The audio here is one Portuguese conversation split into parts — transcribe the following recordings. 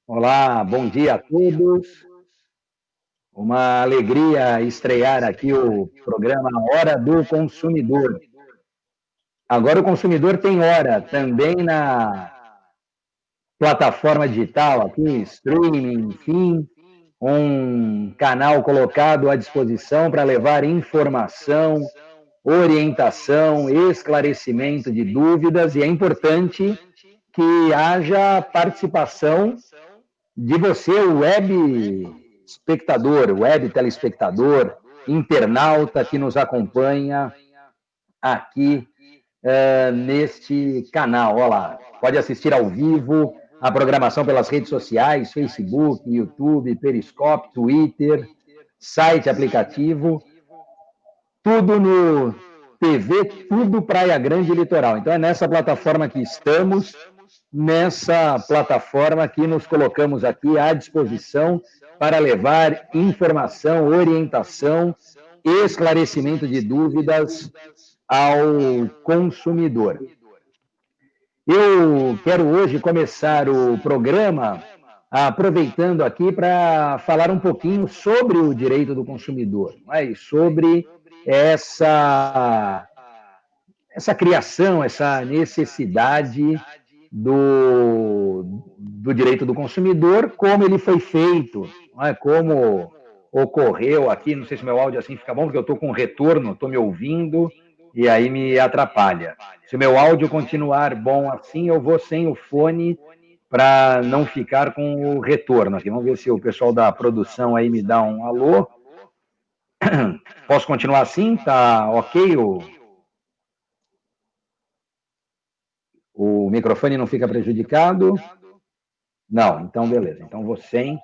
Olá, bom dia a todos. Uma alegria estrear aqui o programa Hora do Consumidor. Agora o consumidor tem hora também na plataforma digital, aqui, streaming, enfim, um canal colocado à disposição para levar informação, orientação, esclarecimento de dúvidas, e é importante que haja participação de você, o web espectador, web telespectador, internauta que nos acompanha aqui neste canal. Olha lá, pode assistir ao vivo a programação pelas redes sociais, Facebook, YouTube, Periscope, Twitter, site, aplicativo, tudo no TV, tudo Praia Grande e Litoral. Então é nessa plataforma que estamos, nessa plataforma que nos colocamos aqui à disposição para levar informação, orientação, esclarecimento de dúvidas ao consumidor. Eu quero hoje começar o programa aproveitando aqui para falar um pouquinho sobre o direito do consumidor, e sobre essa criação, essa necessidade do direito do consumidor, como ele foi feito, como ocorreu aqui. Não sei se meu áudio assim fica bom, porque eu estou com retorno, estou me ouvindo, e aí me atrapalha. Se o meu áudio continuar bom assim, eu vou sem o fone para não ficar com o retorno aqui. Vamos ver se o pessoal da produção aí me dá um alô. Posso continuar assim? Tá ok o microfone não fica prejudicado? Não, então beleza. Então vou sem,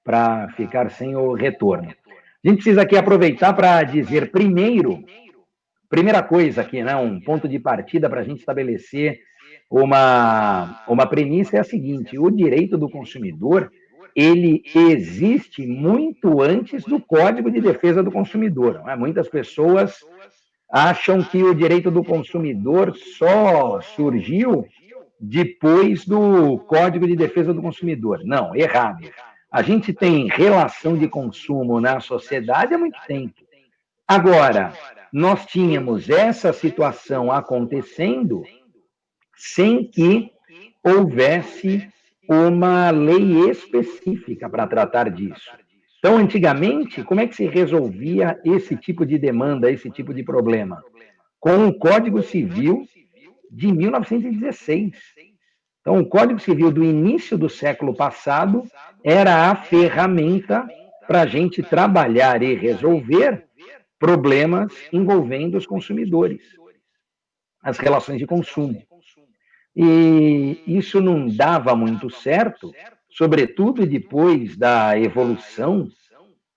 para ficar sem o retorno. A gente precisa aqui aproveitar para dizer primeira coisa aqui, né, um ponto de partida para a gente estabelecer uma premissa é a seguinte: o direito do consumidor, ele existe muito antes do Código de Defesa do Consumidor. Não é? Muitas pessoas acham que o direito do consumidor só surgiu depois do Código de Defesa do Consumidor. Não, errado. A gente tem relação de consumo na sociedade há muito tempo. Agora, nós tínhamos essa situação acontecendo sem que houvesse uma lei específica para tratar disso. Então, antigamente, como é que se resolvia esse tipo de demanda, esse tipo de problema? Com o Código Civil de 1916. Então, o Código Civil do início do século passado era a ferramenta para a gente trabalhar e resolver problemas envolvendo os consumidores, as relações de consumo. E isso não dava muito certo, sobretudo depois da evolução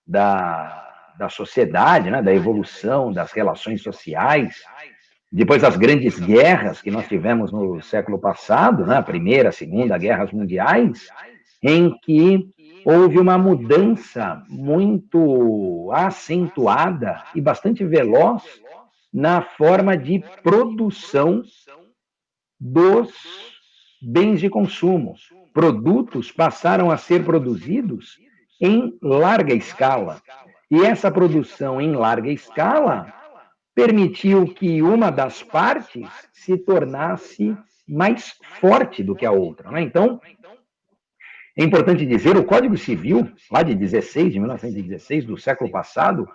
da sociedade, né, da evolução das relações sociais, depois das grandes guerras que nós tivemos no século passado, né, a Primeira, a Segunda Guerras Mundiais, em que houve uma mudança muito acentuada e bastante veloz na forma de produção dos bens de consumo. Produtos passaram a ser produzidos em larga escala. E essa produção em larga escala permitiu que uma das partes se tornasse mais forte do que a outra. Né? Então, é importante dizer, o Código Civil, lá de 1916, do século passado,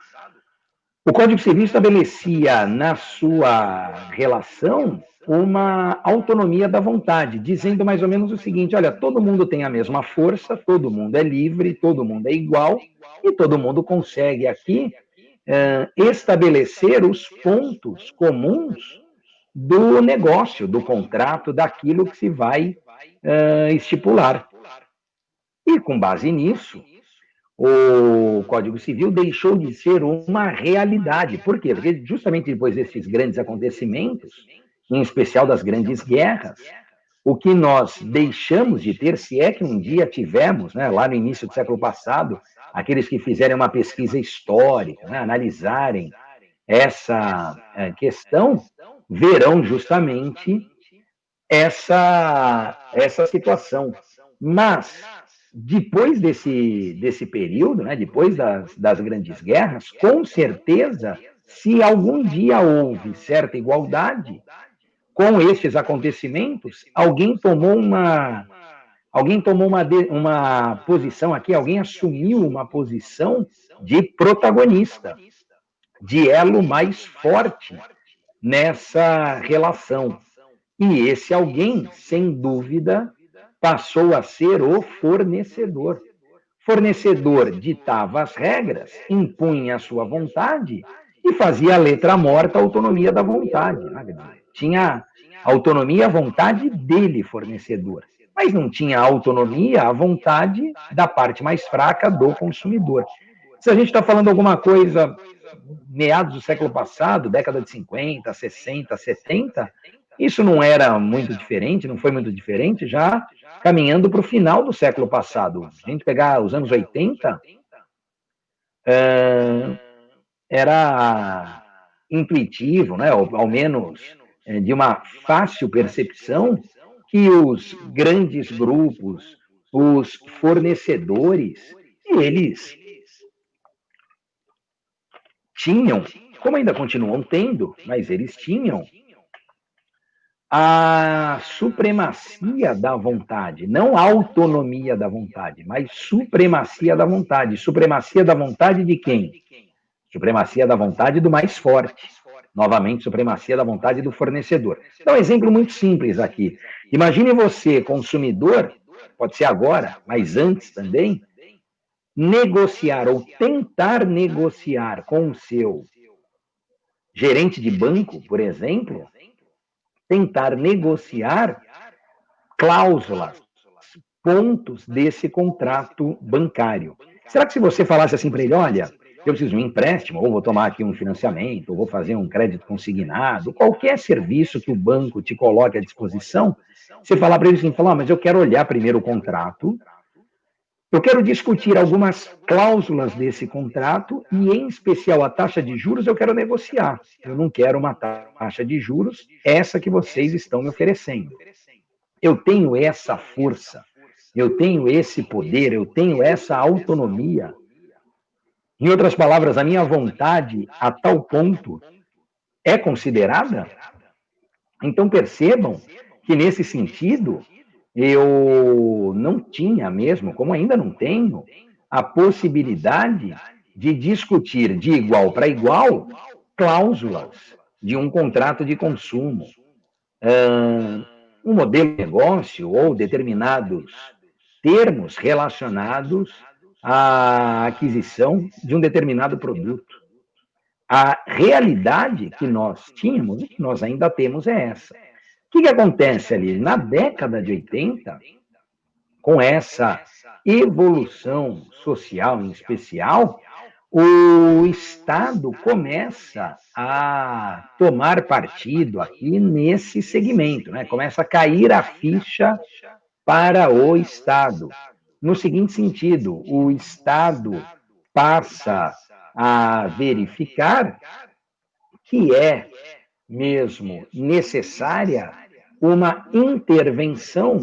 o Código Civil estabelecia na sua relação uma autonomia da vontade, dizendo mais ou menos o seguinte: olha, todo mundo tem a mesma força, todo mundo é livre, todo mundo é igual, e todo mundo consegue aqui estabelecer os pontos comuns do negócio, do contrato, daquilo que se vai estipular. E com base nisso, o Código Civil deixou de ser uma realidade. Por quê? Porque justamente depois desses grandes acontecimentos, em especial das grandes guerras, o que nós deixamos de ter, se é que um dia tivemos, né, lá no início do século passado, aqueles que fizerem uma pesquisa histórica, né, analisarem essa questão, verão justamente essa situação. Mas depois desse período, né, depois das grandes guerras, com certeza, se algum dia houve certa igualdade, com estes acontecimentos, alguém tomou uma posição aqui, alguém assumiu uma posição de protagonista, de elo mais forte nessa relação. E esse alguém, sem dúvida, passou a ser o fornecedor. Fornecedor ditava as regras, impunha a sua vontade e fazia a letra morta a autonomia da vontade. Tinha autonomia à vontade dele, fornecedor, mas não tinha autonomia à vontade da parte mais fraca do consumidor. Se a gente está falando alguma coisa meados do século passado, década de 50, 60, 70, isso não era muito diferente, não foi muito diferente, já caminhando para o final do século passado. Se a gente pegar os anos 80, era intuitivo, né? Ou, ao menos de uma fácil percepção, que os grandes grupos, os fornecedores, eles tinham, como ainda continuam tendo, mas eles tinham a supremacia da vontade, não a autonomia da vontade, mas supremacia da vontade. Supremacia da vontade de quem? Supremacia da vontade do mais forte. Novamente, supremacia da vontade do fornecedor. Então, um exemplo muito simples aqui. Imagine você, consumidor, pode ser agora, mas antes também, negociar ou tentar negociar com o seu gerente de banco, por exemplo, tentar negociar cláusulas, pontos desse contrato bancário. Será que se você falasse assim para ele, olha, eu preciso de um empréstimo, ou vou tomar aqui um financiamento, ou vou fazer um crédito consignado, qualquer serviço que o banco te coloque à disposição, você falar para ele assim, mas eu quero olhar primeiro o contrato, eu quero discutir algumas cláusulas desse contrato e, em especial, a taxa de juros eu quero negociar. Eu não quero uma taxa de juros, essa que vocês estão me oferecendo. Eu tenho essa força, eu tenho esse poder, eu tenho essa autonomia. Em outras palavras, a minha vontade a tal ponto é considerada? Então percebam que, nesse sentido, eu não tinha mesmo, como ainda não tenho, a possibilidade de discutir de igual para igual cláusulas de um contrato de consumo, um modelo de negócio ou determinados termos relacionados à aquisição de um determinado produto. A realidade que nós tínhamos e que nós ainda temos é essa. O que acontece ali? Na década de 80, com essa evolução social em especial, o Estado começa a tomar partido aqui nesse segmento, né? Começa a cair a ficha para o Estado. No seguinte sentido, o Estado passa a verificar que é mesmo necessária uma intervenção,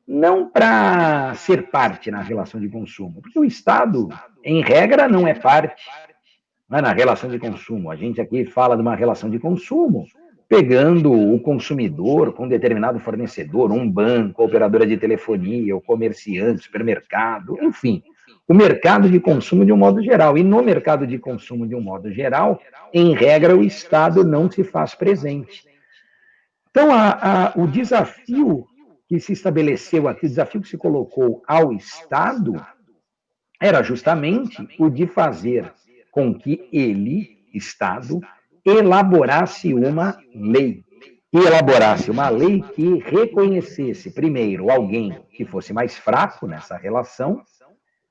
não para ser parte na relação de consumo, porque o Estado, em regra, não é parte, não é, na relação de consumo. A gente aqui fala de uma relação de consumo, pegando o consumidor com um determinado fornecedor, um banco, operadora de telefonia, o comerciante, supermercado, enfim, o mercado de consumo de um modo geral. E no mercado de consumo de um modo geral, em regra, o Estado não se faz presente. Então, o desafio que se estabeleceu aqui, o desafio que se colocou ao Estado, era justamente o de fazer com que ele, Estado, elaborasse uma lei. E elaborasse uma lei que reconhecesse, primeiro, alguém que fosse mais fraco nessa relação,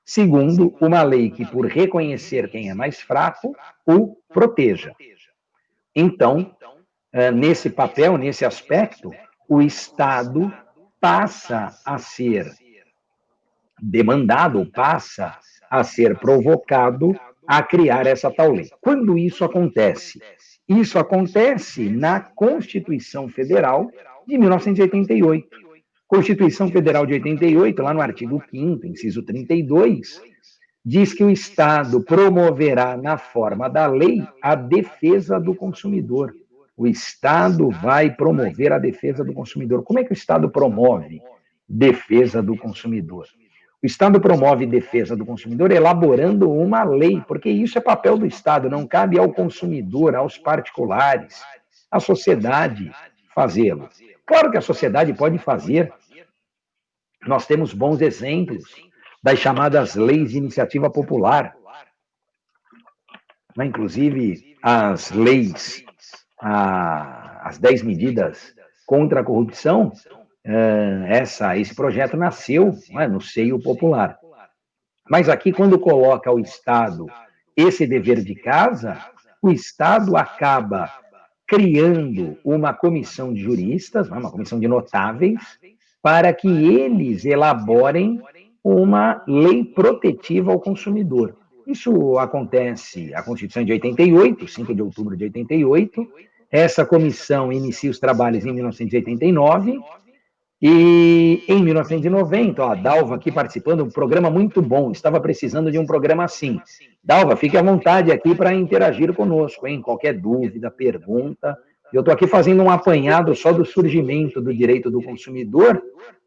segundo, uma lei que, por reconhecer quem é mais fraco, o proteja. Então, nesse papel, nesse aspecto, o Estado passa a ser demandado, passa a ser provocado a criar essa tal lei. Quando isso acontece? Isso acontece na Constituição Federal de 1988. Constituição Federal de 88, lá no artigo 5º, inciso 32, diz que o Estado promoverá, na forma da lei, a defesa do consumidor. O Estado vai promover a defesa do consumidor. Como é que o Estado promove defesa do consumidor? O Estado promove defesa do consumidor elaborando uma lei, porque isso é papel do Estado, não cabe ao consumidor, aos particulares, à sociedade fazê-lo. Claro que a sociedade pode fazer, nós temos bons exemplos das chamadas leis de iniciativa popular, né? Inclusive as leis, as 10 medidas contra a corrupção, esse projeto nasceu, né, no seio popular. Mas aqui, quando coloca ao Estado esse dever de casa, o Estado acaba criando uma comissão de juristas, uma comissão de notáveis, para que eles elaborem uma lei protetiva ao consumidor. Isso acontece, a Constituição é de 88, 5 de outubro de 88, essa comissão inicia os trabalhos em 1989, e em 1990, a Dalva aqui participando, um programa muito bom, estava precisando de um programa assim. Dalva, fique à vontade aqui para interagir conosco, hein? Qualquer dúvida, pergunta. Eu estou aqui fazendo um apanhado só do surgimento do direito do consumidor,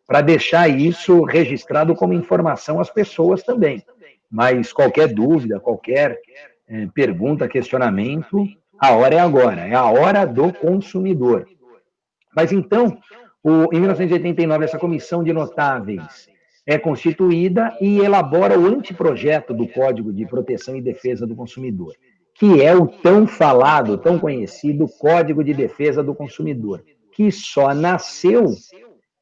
para deixar isso registrado como informação às pessoas também. Mas qualquer dúvida, qualquer pergunta, questionamento, a hora é agora, é a hora do consumidor. Mas então, em 1989, essa comissão de notáveis é constituída e elabora o anteprojeto do Código de Proteção e Defesa do Consumidor, que é o tão falado, tão conhecido Código de Defesa do Consumidor, que só nasceu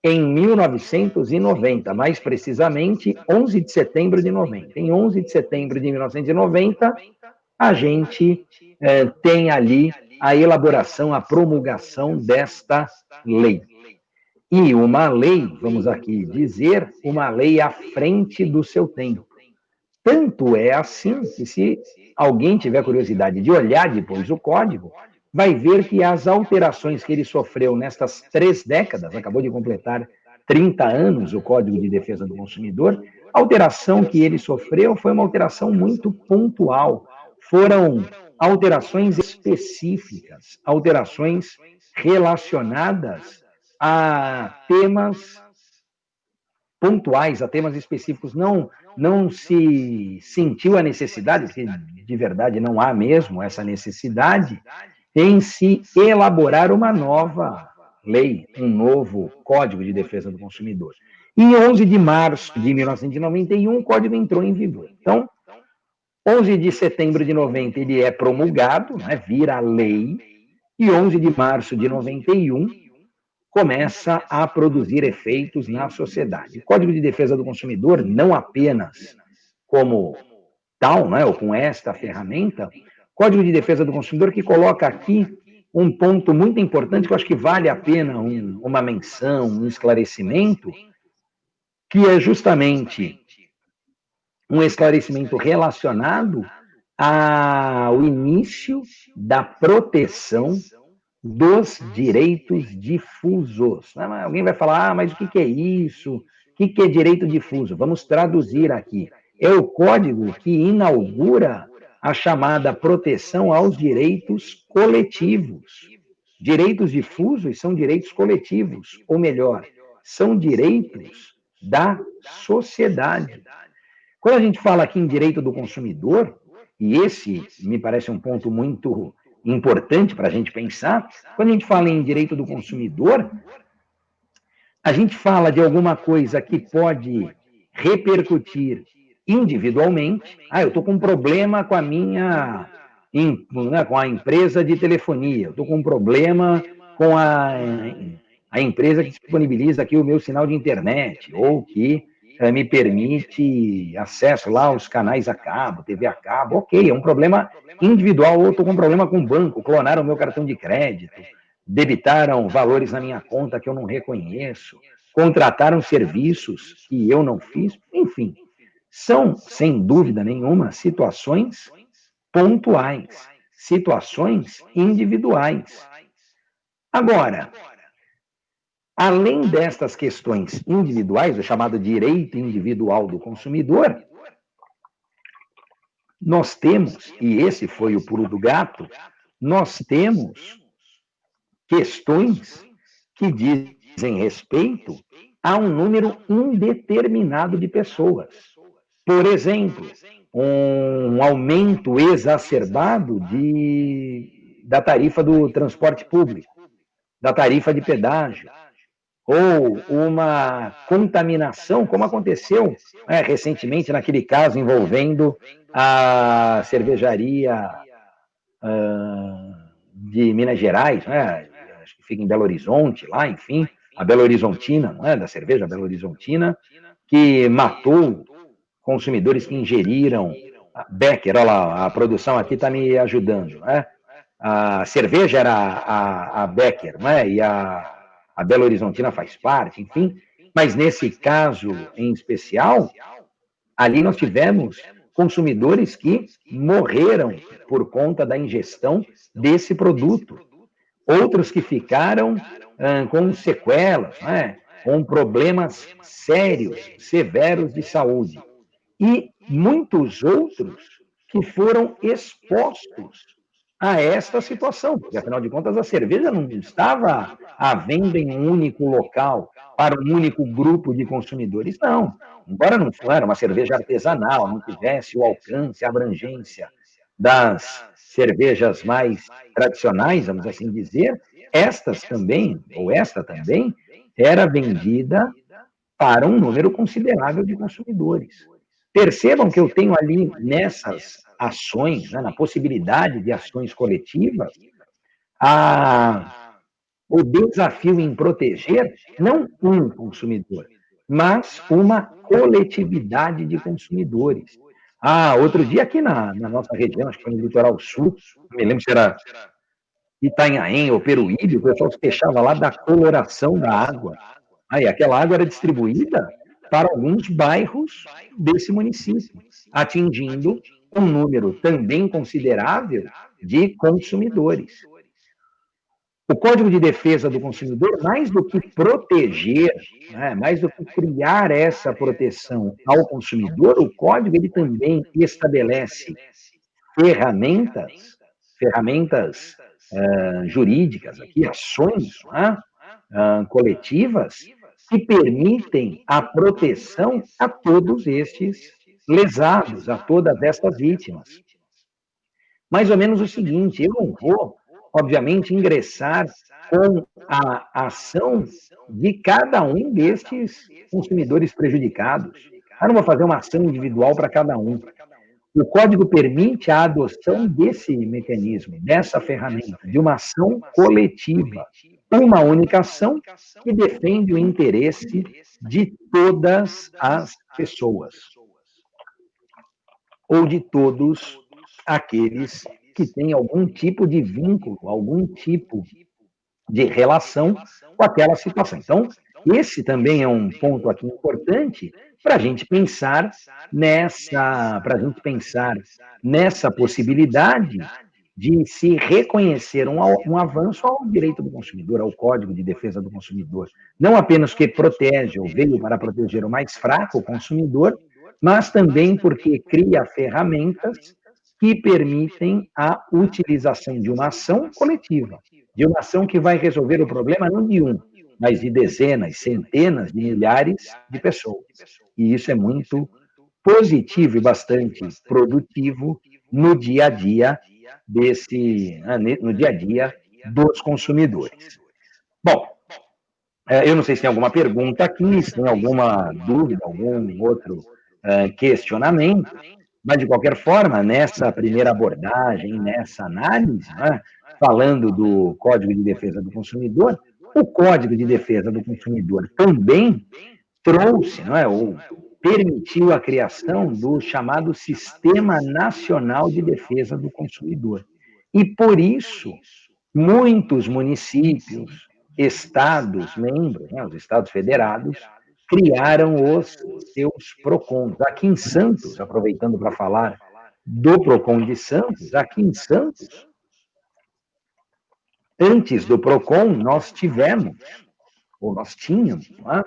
em 1990, mais precisamente 11 de setembro de 90. Em 11 de setembro de 1990, a gente tem ali a elaboração, a promulgação desta lei. E uma lei, vamos aqui dizer, uma lei à frente do seu tempo. Tanto é assim que, se alguém tiver curiosidade de olhar depois o código, vai ver que as alterações que ele sofreu nestas 3 décadas, acabou de completar 30 anos o Código de Defesa do Consumidor, a alteração que ele sofreu foi uma alteração muito pontual. Foram alterações específicas, alterações relacionadas a temas pontuais, a temas específicos. Não se sentiu a necessidade, porque de verdade não há mesmo essa necessidade, em se elaborar uma nova lei, um novo Código de Defesa do Consumidor. E em 11 de março de 1991, o Código entrou em vigor. Então, 11 de setembro de 90, ele é promulgado, né, vira lei, e 11 de março de 91, começa a produzir efeitos na sociedade. O Código de Defesa do Consumidor, não apenas como tal, né, ou com esta ferramenta, Código de Defesa do Consumidor que coloca aqui um ponto muito importante que eu acho que vale a pena uma menção, um esclarecimento, que é justamente um esclarecimento relacionado ao início da proteção dos direitos difusos. Alguém vai falar, mas o que é isso? O que é direito difuso? Vamos traduzir aqui. É o código que inaugura a chamada proteção aos direitos coletivos. Direitos difusos são direitos coletivos, ou melhor, são direitos da sociedade. Quando a gente fala aqui em direito do consumidor, e esse me parece um ponto muito importante para a gente pensar, quando a gente fala em direito do consumidor, a gente fala de alguma coisa que pode repercutir individualmente. Eu estou com um problema com a minha, com a empresa de telefonia, eu estou com um problema com a empresa que disponibiliza aqui o meu sinal de internet, ou que me permite acesso lá aos canais a cabo, TV a cabo. Ok, é um problema individual. Ou estou com um problema com o banco, clonaram o meu cartão de crédito, debitaram valores na minha conta que eu não reconheço, contrataram serviços que eu não fiz, enfim, são, sem dúvida nenhuma, situações pontuais, situações individuais. Agora, Além destas questões individuais, o chamado direito individual do consumidor, nós temos, e esse foi o pulo do gato, nós temos questões que dizem respeito a um número indeterminado de pessoas. Por exemplo, um aumento exacerbado da tarifa do transporte público, da tarifa de pedágio, ou uma contaminação, como aconteceu recentemente naquele caso envolvendo a cervejaria de Minas Gerais, né? Acho que fica em Belo Horizonte, lá, enfim, a Belo Horizontina, não é? Da cerveja Belo Horizontina, que matou consumidores que ingeriram Becker, olha lá, a produção aqui está me ajudando, né? A cerveja era a Becker, né? E a Belo Horizontina faz parte, enfim, mas nesse caso em especial, ali nós tivemos consumidores que morreram por conta da ingestão desse produto. Outros que ficaram com sequelas, né? Com problemas sérios, severos de saúde. E muitos outros que foram expostos a esta situação, porque afinal de contas a cerveja não estava à venda em um único local, para um único grupo de consumidores, não. Embora não fosse uma cerveja artesanal, não tivesse o alcance, a abrangência das cervejas mais tradicionais, vamos assim dizer, estas também, ou esta também, era vendida para um número considerável de consumidores. Percebam que eu tenho ali nessas ações, né, na possibilidade de ações coletivas, a, o desafio em proteger não um consumidor, mas uma coletividade de consumidores. Outro dia aqui na nossa região, acho que foi no litoral sul, não me lembro se era Itanhaém ou Peruíbe, o pessoal se queixava lá da coloração da água. Aí aquela água era distribuída para alguns bairros desse município, atingindo um número também considerável de consumidores. O Código de Defesa do Consumidor, mais do que proteger, né, mais do que criar essa proteção ao consumidor, o Código ele também estabelece ferramentas jurídicas, aqui, ações coletivas que permitem a proteção a todos estes lesados, a todas estas vítimas. Mais ou menos o seguinte, eu não vou, obviamente, ingressar com a ação de cada um destes consumidores prejudicados. Eu não vou fazer uma ação individual para cada um. O código permite a adoção desse mecanismo, dessa ferramenta, de uma ação coletiva, uma única ação que defende o interesse de todas as pessoas, ou de todos aqueles que têm algum tipo de vínculo, algum tipo de relação com aquela situação. Então, esse também é um ponto aqui importante para a gente pensar nessa possibilidade de se reconhecer um avanço ao direito do consumidor, ao Código de Defesa do Consumidor. Não apenas que protege, ou veio para proteger o mais fraco, o consumidor, mas também porque cria ferramentas que permitem a utilização de uma ação coletiva, de uma ação que vai resolver o problema não de um, mas de dezenas, centenas de milhares de pessoas. E isso é muito positivo e bastante produtivo no dia a dia no dia a dia dos consumidores. Bom, eu não sei se tem alguma pergunta aqui, se tem alguma dúvida, algum outro questionamento, mas, de qualquer forma, nessa primeira abordagem, nessa análise, né, falando do Código de Defesa do Consumidor, o Código de Defesa do Consumidor também trouxe, não é, ou permitiu a criação do chamado Sistema Nacional de Defesa do Consumidor. E, por isso, muitos municípios, estados membros, né, os estados federados, criaram os seus PROCONs. Aqui em Santos, aproveitando para falar do PROCON de Santos, aqui em Santos, antes do PROCON, nós tivemos ou nós tínhamos, não é?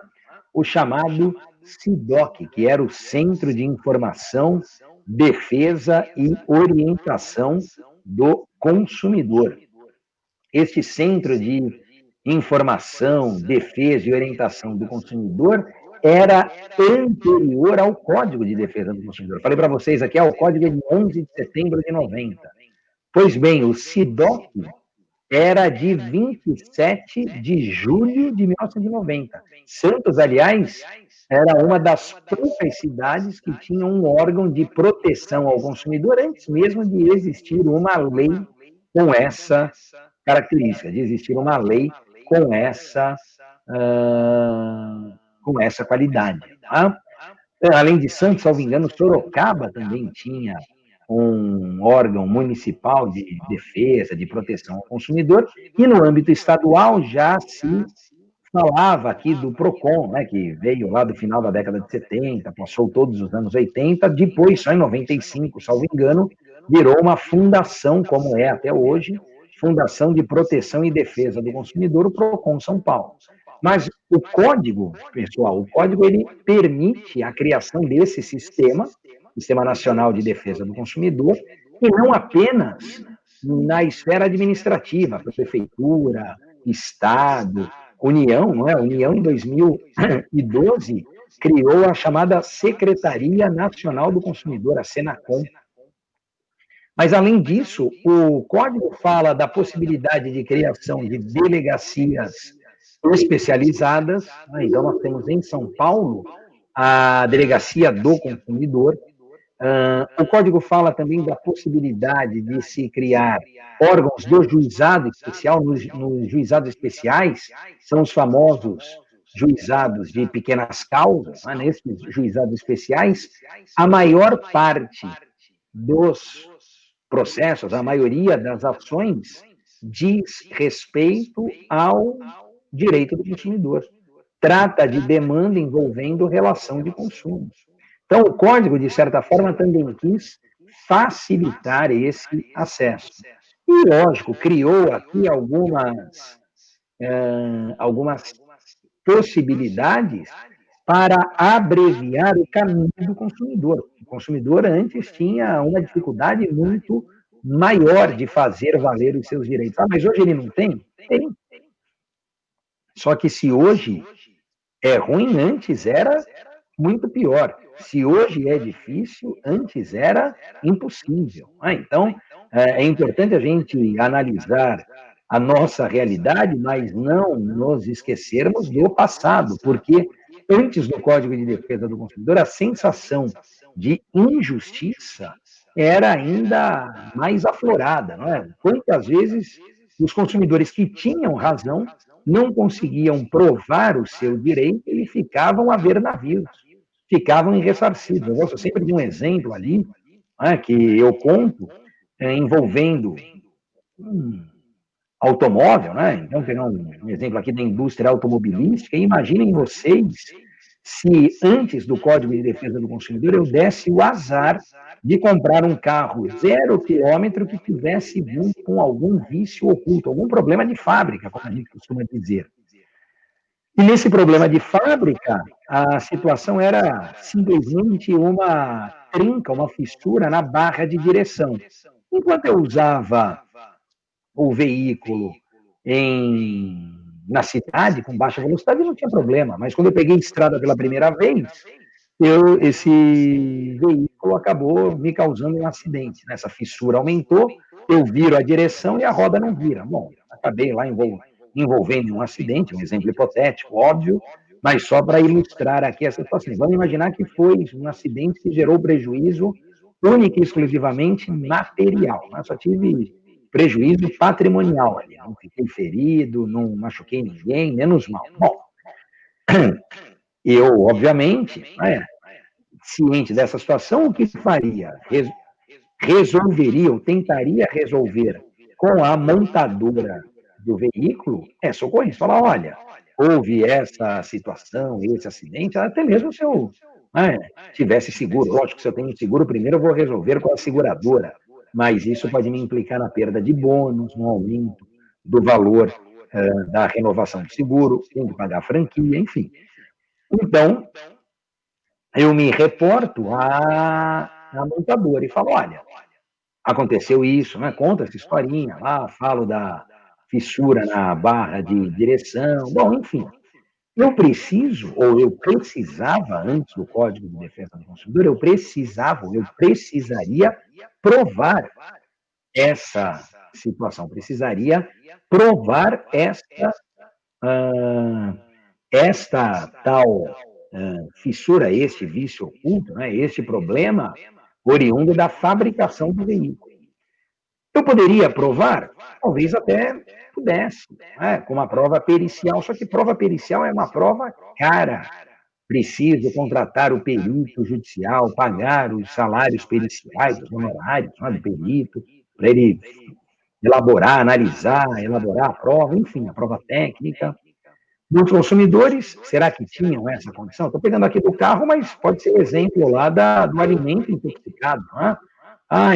O chamado SIDOC, que era o Centro de Informação, Defesa e Orientação do Consumidor. Este Centro de Informação, Defesa e Orientação do Consumidor era anterior ao Código de Defesa do Consumidor. Falei para vocês aqui, o Código é de 11 de setembro de 90. Pois bem, o SIDOC era de 27 de julho de 1990. Santos, aliás, era uma das poucas cidades que tinha um órgão de proteção ao consumidor antes mesmo de existir uma lei com essa característica, de existir uma lei com essa qualidade. Tá? Além de Santos, salvo engano, Sorocaba também tinha um órgão municipal de defesa, de proteção ao consumidor, e no âmbito estadual já se falava aqui do PROCON, né, que veio lá do final da década de 70, passou todos os anos 80, depois, só em 95, salvo engano, virou uma fundação, como é até hoje, Fundação de Proteção e Defesa do Consumidor, o PROCON São Paulo. Mas o código, pessoal, o código ele permite a criação desse sistema, Sistema Nacional de Defesa do Consumidor, e não apenas na esfera administrativa, prefeitura, Estado, União, não é? A União, em 2012, criou a chamada Secretaria Nacional do Consumidor, a Senacom. Mas, além disso, o código fala da possibilidade de criação de delegacias especializadas. Então, nós temos em São Paulo a Delegacia do Consumidor. O código fala também da possibilidade de se criar órgãos do juizado especial. Nos juizados especiais, são os famosos juizados de pequenas causas. Nesses juizados especiais, a maior parte dos processos, a maioria das ações, diz respeito ao direito do consumidor. Trata de demanda envolvendo relação de consumo. Então, o código, de certa forma, também quis facilitar esse acesso. E, lógico, criou aqui algumas possibilidades para abreviar o caminho do consumidor. O consumidor antes tinha uma dificuldade muito maior de fazer valer os seus direitos. Mas hoje ele não tem? Tem. Só que se hoje é ruim, antes era muito pior. Se hoje é difícil, antes era impossível. Então, é importante a gente analisar a nossa realidade, mas não nos esquecermos do passado, porque antes do Código de Defesa do Consumidor, a sensação de injustiça era ainda mais aflorada, não é? Quantas vezes os consumidores que tinham razão não conseguiam provar o seu direito e ficavam a ver navios, ficavam ressarcidos. Eu gosto sempre de um exemplo ali, que eu conto, envolvendo um automóvel, né? Então, pegar um exemplo aqui da indústria automobilística, e imaginem vocês se antes do Código de Defesa do Consumidor eu desse o azar de comprar um carro 0 quilômetro que tivesse vindo com algum vício oculto, algum problema de fábrica, como a gente costuma dizer. E nesse problema de fábrica, a situação era simplesmente uma trinca, uma fissura na barra de direção. Enquanto eu usava o veículo na cidade, com baixa velocidade, não tinha problema. Mas quando eu peguei estrada pela primeira vez, esse veículo acabou me causando um acidente. Essa fissura aumentou, eu viro a direção e a roda não vira. Bom, acabei lá envolvendo um acidente, um exemplo hipotético, óbvio, mas só para ilustrar aqui essa situação. Vamos imaginar que foi um acidente que gerou prejuízo única e exclusivamente material. Eu só tive prejuízo patrimonial ali. Não fiquei ferido, não machuquei ninguém, menos mal. Bom, eu, obviamente, ciente dessa situação, o que faria? Resolveria, ou tentaria resolver com a montadora do veículo, socorrer, falar, olha, houve essa situação, esse acidente, até mesmo se eu tivesse seguro, lógico, se eu tenho seguro, primeiro eu vou resolver com a seguradora, mas isso pode me implicar na perda de bônus, no aumento do valor da renovação do seguro, um de pagar a franquia, enfim. Então, eu me reporto à montadora e falo, olha, aconteceu isso, né? Conta essa historinha lá, falo da fissura na barra de direção, bom, enfim. Eu precisava, antes do Código de Defesa do Consumidor, eu precisaria provar essa situação, precisaria provar esta tal fissura, este vício oculto, né, este problema oriundo da fabricação do veículo. Eu poderia provar? Talvez até pudesse, né, com uma prova pericial, só que prova pericial é uma prova cara. Preciso contratar o perito judicial, pagar os salários periciais, os honorários, né, do perito, para ele elaborar, analisar, elaborar a prova, enfim, a prova técnica. Dos consumidores, será que tinham essa condição? Estou pegando aqui do carro, mas pode ser exemplo lá do alimento intoxicado. Não é?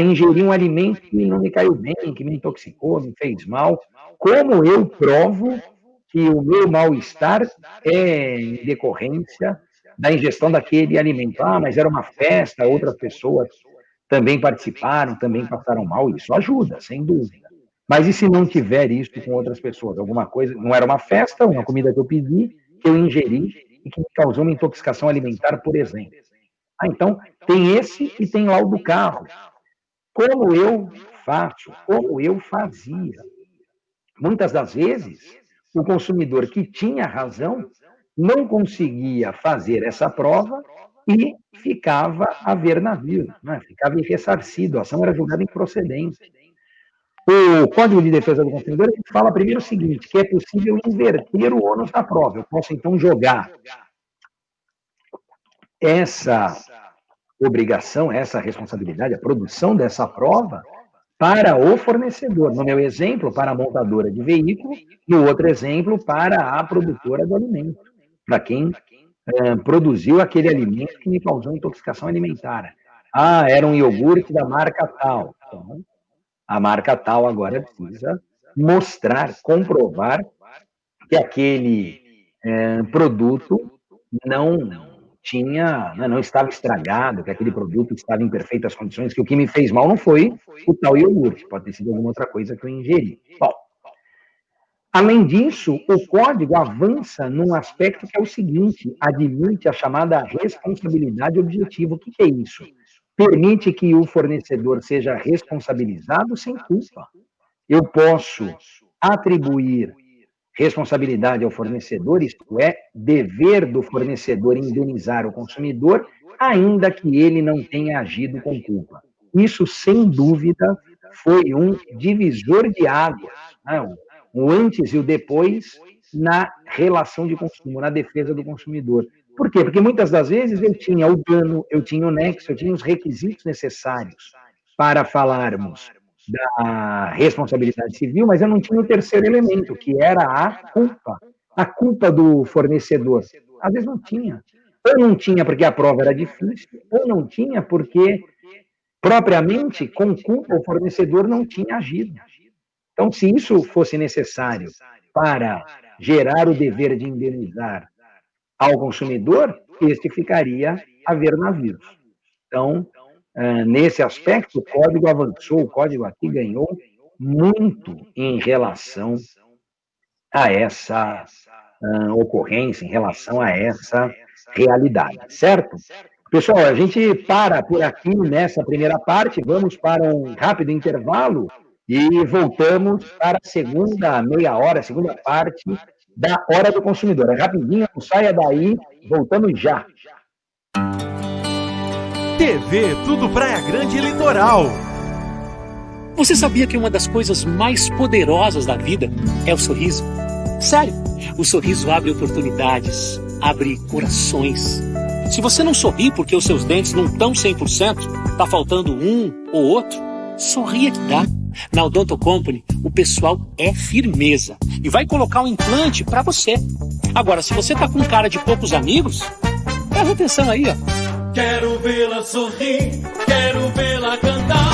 Ingeri um alimento que não me caiu bem, que me intoxicou, me fez mal. Como eu provo que o meu mal-estar é em decorrência da ingestão daquele alimento? Mas era uma festa, outras pessoas também participaram, também passaram mal. Isso ajuda, sem dúvida. Mas e se não tiver isso com outras pessoas? Alguma coisa, não era uma festa, uma comida que eu pedi, que eu ingeri e que me causou uma intoxicação alimentar, por exemplo. Então, tem esse e tem lá o do carro. Como eu faço? Como eu fazia? Muitas das vezes, o consumidor que tinha razão não conseguia fazer essa prova e ficava a ver navio, né? Ficava ressarcido, a ação era julgada improcedente. O Código de Defesa do Consumidor fala primeiro o seguinte, que é possível inverter o ônus da prova. Eu posso, então, jogar essa obrigação, essa responsabilidade, a produção dessa prova para o fornecedor. No meu exemplo, para a montadora de veículo, no outro exemplo, para a produtora do alimento, para quem produziu aquele alimento que me causou intoxicação alimentar. Era um iogurte da marca tal. Então, a marca tal agora precisa mostrar, comprovar que aquele produto não estava estragado, que aquele produto estava em perfeitas condições, que o que me fez mal não foi o tal iogurte, pode ter sido alguma outra coisa que eu ingeri. Bom, além disso, o código avança num aspecto que é o seguinte, admite a chamada responsabilidade objetiva. O que é isso? Permite que o fornecedor seja responsabilizado sem culpa. Eu posso atribuir responsabilidade ao fornecedor, isto é, dever do fornecedor indenizar o consumidor, ainda que ele não tenha agido com culpa. Isso, sem dúvida, foi um divisor de águas, né? O antes e o depois na relação de consumo, na defesa do consumidor. Por quê? Porque muitas das vezes eu tinha o dano, eu tinha o nexo, eu tinha os requisitos necessários para falarmos da responsabilidade civil, mas eu não tinha o terceiro elemento, que era a culpa do fornecedor. Às vezes não tinha. Ou não tinha porque a prova era difícil, ou não tinha porque, propriamente, com culpa, o fornecedor não tinha agido. Então, se isso fosse necessário para gerar o dever de indenizar ao consumidor, este ficaria a ver navios. Então, nesse aspecto, o código avançou, o código aqui ganhou muito em relação a essa ocorrência, em relação a essa realidade, certo? Pessoal, a gente para por aqui nessa primeira parte, vamos para um rápido intervalo e voltamos para a segunda meia hora, segunda parte da Hora do Consumidor. É rapidinho, não saia daí, voltamos já. TV Tudo Praia Grande Litoral. Você sabia que uma das coisas mais poderosas da vida é o sorriso? Sério, o sorriso abre oportunidades, abre corações. Se você não sorri porque os seus dentes não estão 100%, tá faltando um ou outro, sorria que dá. Na Odonto Company, o pessoal é firmeza e vai colocar um implante para você. Agora, se você tá com cara de poucos amigos, presta atenção aí, ó. Quero vê-la sorrir, quero vê-la cantar.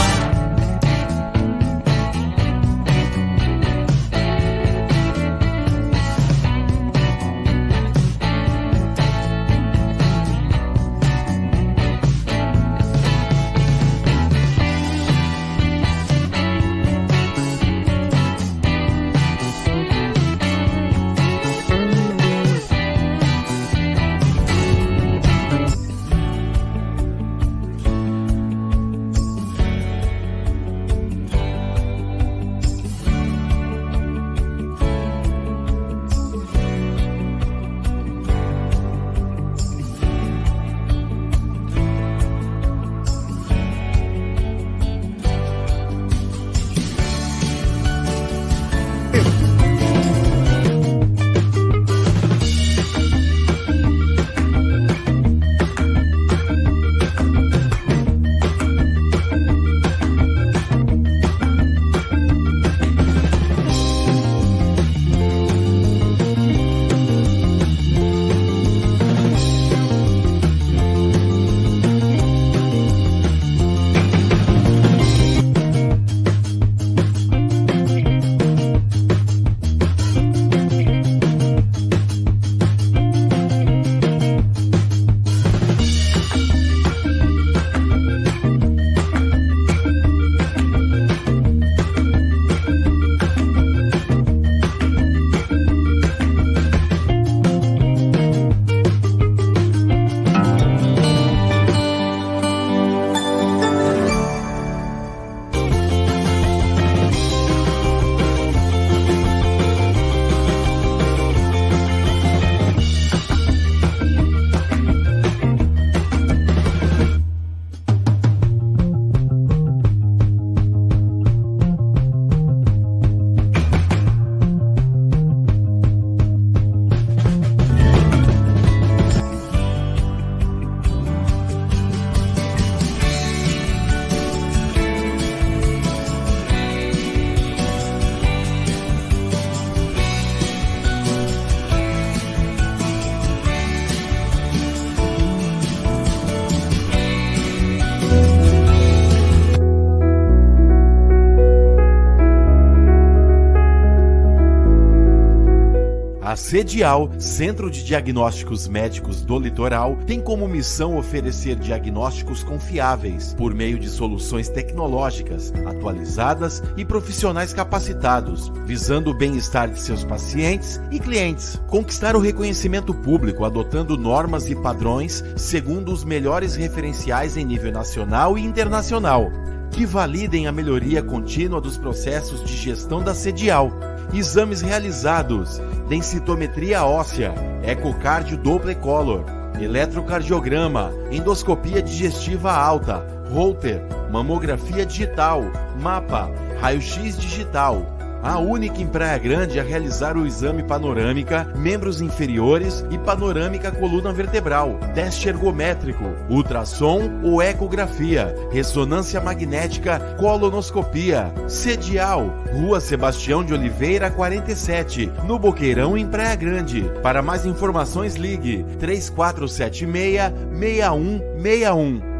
A Sedial, Centro de Diagnósticos Médicos do Litoral, tem como missão oferecer diagnósticos confiáveis por meio de soluções tecnológicas, atualizadas e profissionais capacitados, visando o bem-estar de seus pacientes e clientes. Conquistar o reconhecimento público adotando normas e padrões segundo os melhores referenciais em nível nacional e internacional, que validem a melhoria contínua dos processos de gestão da Sedial. Exames realizados: densitometria óssea, ecocardio Doppler Color, eletrocardiograma, endoscopia digestiva alta, Holter, mamografia digital, mapa, raio-x digital. A única em Praia Grande a realizar o exame panorâmica, membros inferiores e panorâmica coluna vertebral, teste ergométrico, ultrassom ou ecografia, ressonância magnética, colonoscopia. Sedial, Rua Sebastião de Oliveira, 47, no Boqueirão, em Praia Grande. Para mais informações, ligue 3476-6161.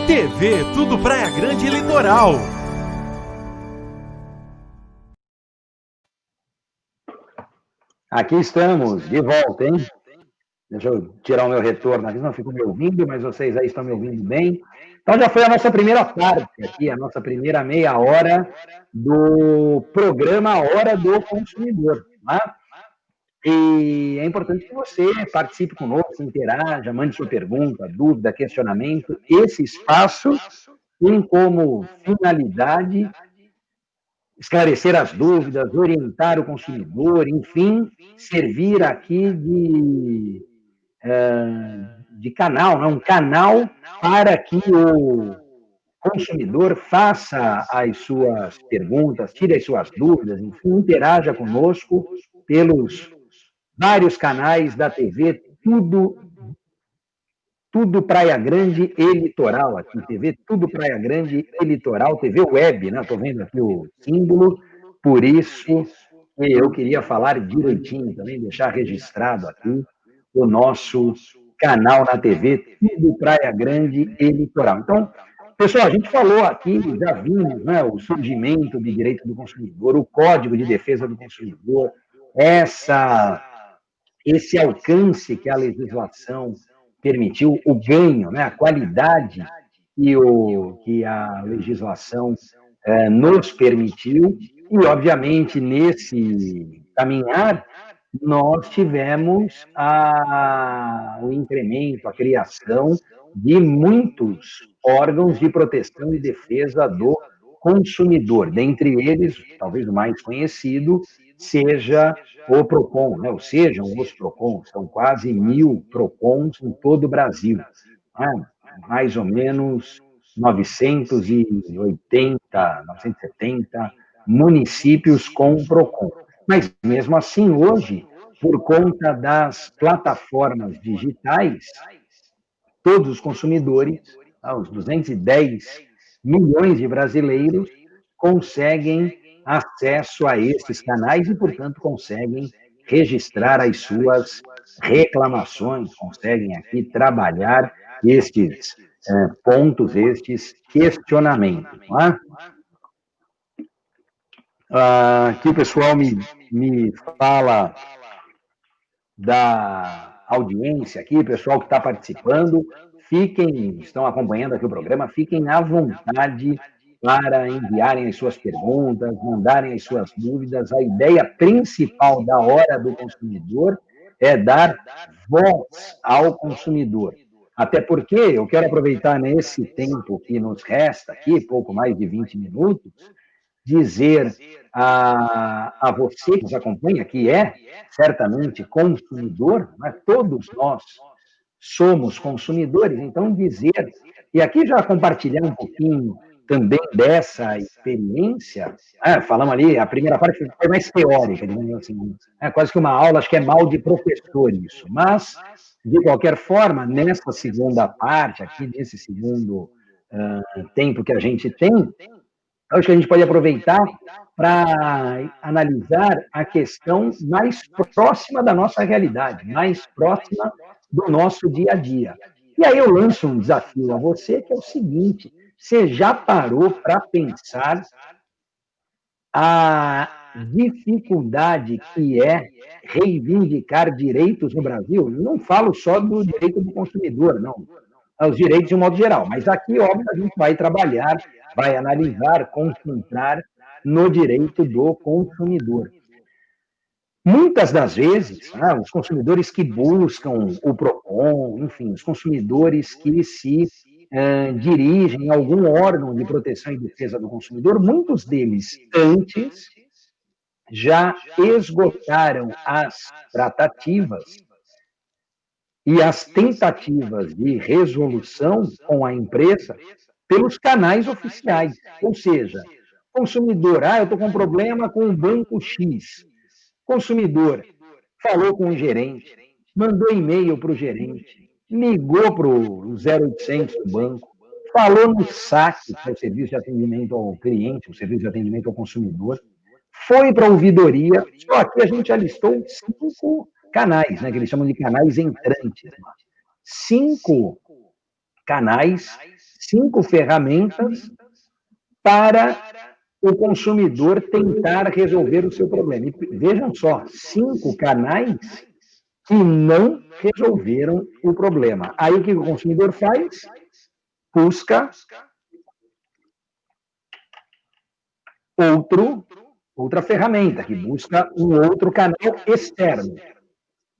TV Tudo Praia Grande Litoral. Aqui estamos, de volta, hein? Deixa eu tirar o meu retorno aqui, não fico me ouvindo, mas vocês aí estão me ouvindo bem. Então já foi a nossa primeira parte aqui, a nossa primeira meia hora do programa Hora do Consumidor, tá? E é importante que você participe conosco, interaja, mande sua pergunta, dúvida, questionamento. Esse espaço tem como finalidade esclarecer as dúvidas, orientar o consumidor, enfim, servir aqui de canal, né? Um canal para que o consumidor faça as suas perguntas, tire as suas dúvidas, enfim, interaja conosco pelos vários canais da TV, tudo Praia Grande e Litoral, aqui, TV Tudo Praia Grande e Litoral, TV Web, né? Estou vendo aqui o símbolo, por isso eu queria falar direitinho também, deixar registrado aqui o nosso canal na TV Tudo Praia Grande e Litoral. Então, pessoal, a gente falou aqui, já vimos, né, o surgimento do direito do consumidor, o Código de Defesa do Consumidor, esse alcance que a legislação permitiu, o ganho, né, a qualidade que a legislação nos permitiu, e, obviamente, nesse caminhar, nós tivemos o incremento, a criação de muitos órgãos de proteção e defesa do consumidor. Dentre eles, talvez o mais conhecido, seja o PROCON, né? Ou sejam os PROCONs, são quase 1.000 PROCONs em todo o Brasil, né? Mais ou menos 980, 970 municípios com PROCON. Mas, mesmo assim, hoje, por conta das plataformas digitais, todos os consumidores, os 210 milhões de brasileiros, conseguem acesso a esses canais e, portanto, conseguem registrar as suas reclamações, conseguem aqui trabalhar estes pontos, estes questionamentos. Não é? Aqui o pessoal me fala da audiência aqui, pessoal que está participando, estão acompanhando aqui o programa, fiquem à vontade para enviarem as suas perguntas, mandarem as suas dúvidas. A ideia principal da Hora do Consumidor é dar voz ao consumidor. Até porque eu quero aproveitar nesse tempo que nos resta aqui, pouco mais de 20 minutos, dizer a você que nos acompanha, que é certamente consumidor, né? Todos nós somos consumidores, então dizer, e aqui já compartilhar um pouquinho também dessa experiência, falamos ali, a primeira parte foi mais teórica, digamos assim, quase que uma aula, acho que é mal de professor isso, mas, de qualquer forma, nessa segunda parte, aqui nesse segundo tempo que a gente tem, acho que a gente pode aproveitar para analisar a questão mais próxima da nossa realidade, mais próxima do nosso dia a dia. E aí eu lanço um desafio a você, que é o seguinte: você já parou para pensar a dificuldade que é reivindicar direitos no Brasil. Não falo só do direito do consumidor, não. Os direitos de um modo geral. Mas aqui, óbvio, a gente vai trabalhar, vai analisar, concentrar no direito do consumidor. Muitas das vezes, os consumidores que buscam o PROCON, enfim, os consumidores que se dirigem a algum órgão de proteção e defesa do consumidor, muitos deles, antes, já esgotaram as tratativas e as tentativas de resolução com a empresa pelos canais oficiais. Ou seja, consumidor, eu estou com um problema com o banco X. Consumidor falou com o gerente, mandou e-mail para o gerente, ligou para o 0800 do banco, falou no SAC, que é o Serviço de Atendimento ao Cliente, o Serviço de Atendimento ao Consumidor, foi para a ouvidoria, só que a gente já listou 5 canais, né, que eles chamam de canais entrantes. 5 canais, 5 ferramentas para o consumidor tentar resolver o seu problema. E vejam só, 5 canais que não resolveram o problema. Aí o que o consumidor faz? Busca outra ferramenta, que busca um outro canal externo.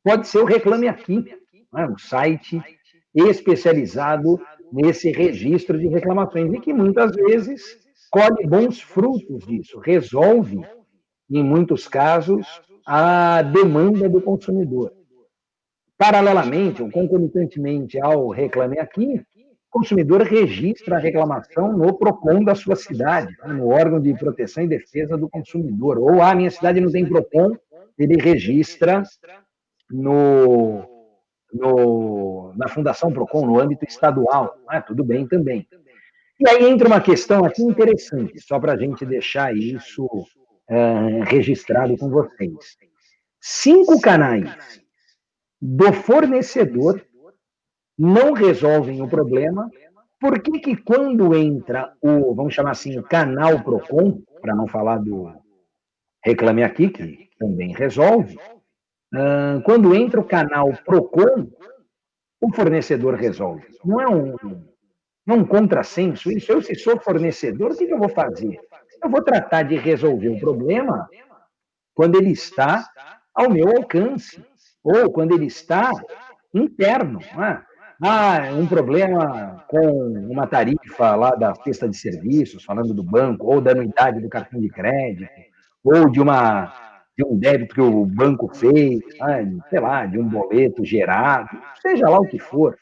Pode ser o Reclame Aqui, um site especializado nesse registro de reclamações e que muitas vezes colhe bons frutos disso, resolve, em muitos casos, a demanda do consumidor. Paralelamente, ou concomitantemente ao Reclame Aqui, o consumidor registra a reclamação no PROCON da sua cidade, no órgão de proteção e defesa do consumidor. Ou, minha cidade não tem PROCON, ele registra na Fundação PROCON, no âmbito estadual. Tudo bem também. E aí entra uma questão aqui interessante, só para a gente deixar isso registrado com vocês. 5 canais do fornecedor não resolvem o problema. Por que quando entra o, vamos chamar assim, o canal PROCON, para não falar do Reclame Aqui, que também resolve, quando entra o canal PROCON, o fornecedor resolve. Não é um contrassenso isso? Eu, se sou fornecedor, o que eu vou fazer? Eu vou tratar de resolver o problema quando ele está ao meu alcance, ou quando ele está interno. Um problema com uma tarifa lá da cesta de serviços, falando do banco, ou da anuidade do cartão de crédito, ou de um débito que o banco fez, sei lá, de um boleto gerado, seja lá o que for.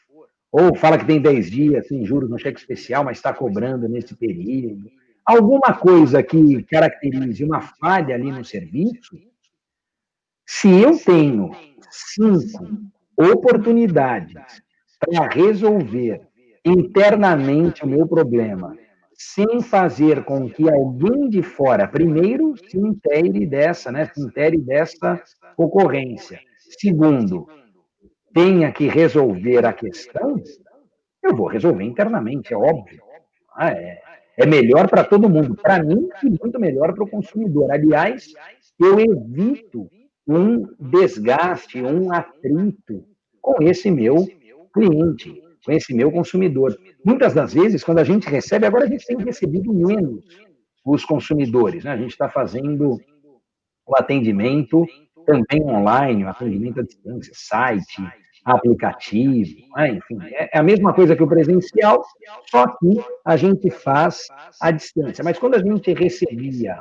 Ou fala que tem 10 dias sem juros no cheque especial, mas está cobrando nesse período. Alguma coisa que caracterize uma falha ali no serviço, se eu tenho 5 oportunidades para resolver internamente o meu problema, sem fazer com que alguém de fora, primeiro, se intere dessa ocorrência. Segundo, tenha que resolver a questão, eu vou resolver internamente, é óbvio. É melhor para todo mundo, para mim e muito melhor para o consumidor. Aliás, eu evito um desgaste, um atrito com esse meu cliente, com esse meu consumidor. Muitas das vezes, quando a gente recebe, agora a gente tem recebido menos os consumidores, né? A gente está fazendo o atendimento também online, o atendimento à distância, site, aplicativo, enfim, é a mesma coisa que o presencial, só que a gente faz à distância. Mas quando a gente recebia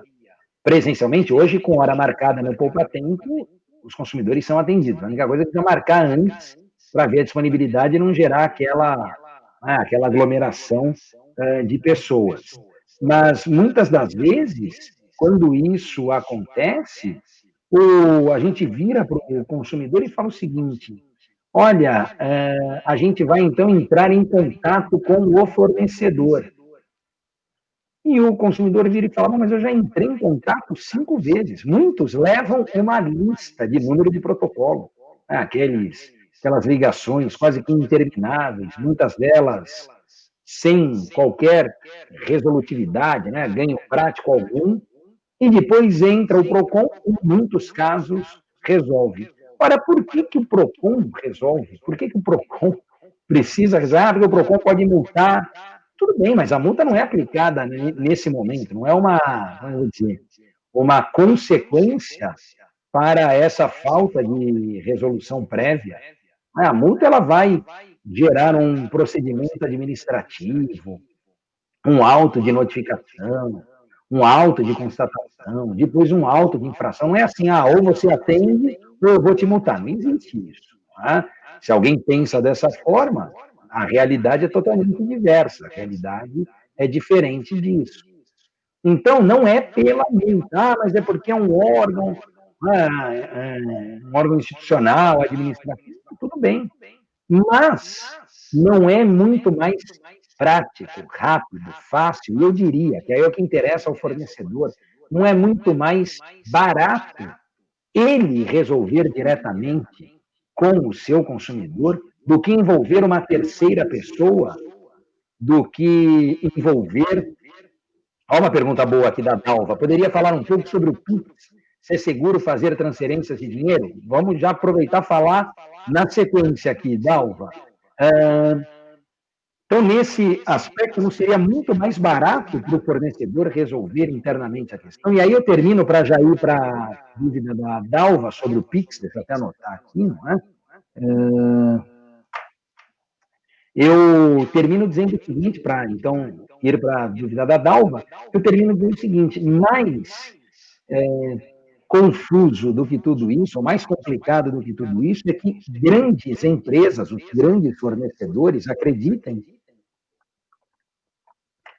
presencialmente, hoje, com hora marcada no Poupa Tempo, os consumidores são atendidos. A única coisa é que marcar antes para ver a disponibilidade e não gerar aquela aglomeração de pessoas. Mas, muitas das vezes, quando isso acontece, a gente vira para o consumidor e fala o seguinte: olha, a gente vai, então, entrar em contato com o fornecedor. E o consumidor vira e fala: mas eu já entrei em contato 5 vezes. Muitos levam uma lista de número de protocolo. Aquelas ligações quase que intermináveis, muitas delas sem qualquer resolutividade, ganho prático algum, e depois entra o PROCON, em muitos casos, resolve. Ora, por que o PROCON resolve? Por que o PROCON precisa resolver? Porque o PROCON pode multar. Tudo bem, mas a multa não é aplicada nesse momento, não é vamos dizer, uma consequência para essa falta de resolução prévia. A multa ela vai gerar um procedimento administrativo, um auto de notificação, um auto de constatação, depois um auto de infração. Não é assim, ou você atende ou eu vou te multar. Não existe isso. Tá? Se alguém pensa dessa forma, a realidade é totalmente diversa. A realidade é diferente disso. Então, não é pela multa, mas é porque é um órgão institucional, administrativo, tudo bem. Mas não é muito mais prático, rápido, fácil, e eu diria que aí é o que interessa ao fornecedor, não é muito mais barato ele resolver diretamente com o seu consumidor do que envolver uma terceira pessoa, do que envolver... Olha uma pergunta boa aqui da Dalva. Poderia falar um pouco sobre o Pix? Se é seguro fazer transferências de dinheiro? Vamos já aproveitar e falar na sequência aqui, Dalva. Então, nesse aspecto, não seria muito mais barato para o fornecedor resolver internamente a questão? E aí eu termino para já ir para a dúvida da Dalva sobre o Pix, deixa eu até anotar aqui, não é? Eu termino dizendo o seguinte, para então ir para a dúvida da Dalva, eu termino dizendo o seguinte: mais confuso do que tudo isso, ou mais complicado do que tudo isso, é que grandes empresas, os grandes fornecedores, acreditem,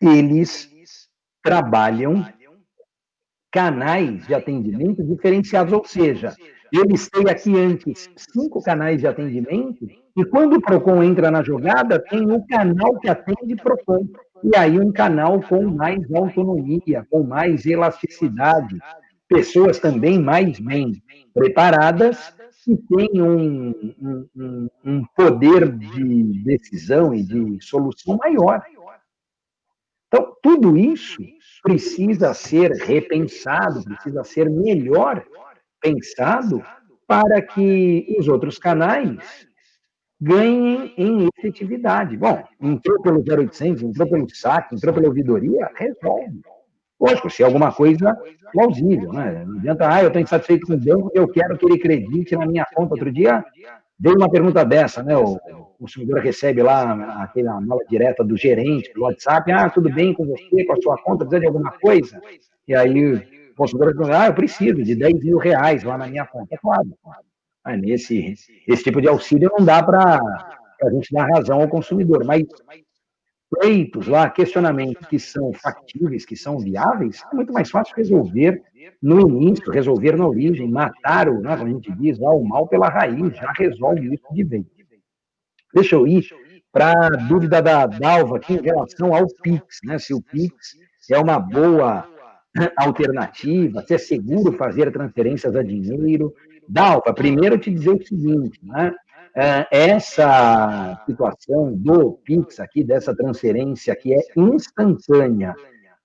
eles trabalham canais de atendimento diferenciados, ou seja, eu listei aqui antes 5 canais de atendimento, e quando o PROCON entra na jogada, tem um canal que atende PROCON, e aí um canal com mais autonomia, com mais elasticidade, pessoas também mais bem preparadas, que têm um poder de decisão e de solução maior. Então, tudo isso precisa ser repensado, precisa ser melhor pensado para que os outros canais ganhem em efetividade. Bom, entrou pelo 0800, entrou pelo saque, entrou pela ouvidoria, resolve. Lógico, se é alguma coisa plausível, né? Não adianta, eu estou insatisfeito com o banco, eu quero que ele acredite na minha conta. Outro dia, veio uma pergunta dessa, né? O consumidor recebe lá aquela mala direta do gerente, do WhatsApp, tudo bem com você, com a sua conta, precisa de alguma coisa? E aí o consumidor responde, eu preciso de 10 mil reais lá na minha conta. É claro. Esse tipo de auxílio não dá para a gente dar razão ao consumidor, mas pleitos lá, questionamentos que são factíveis, que são viáveis, é muito mais fácil resolver no início, resolver na origem, matar o, né, como a gente diz, o mal pela raiz, já resolve isso de vez. Deixa eu ir para a dúvida da Dalva aqui em relação ao Pix, né? Se o Pix é uma boa alternativa, se é seguro fazer transferências a dinheiro. Dalva, primeiro eu te dizer o seguinte, né? Essa situação do Pix aqui, dessa transferência que é instantânea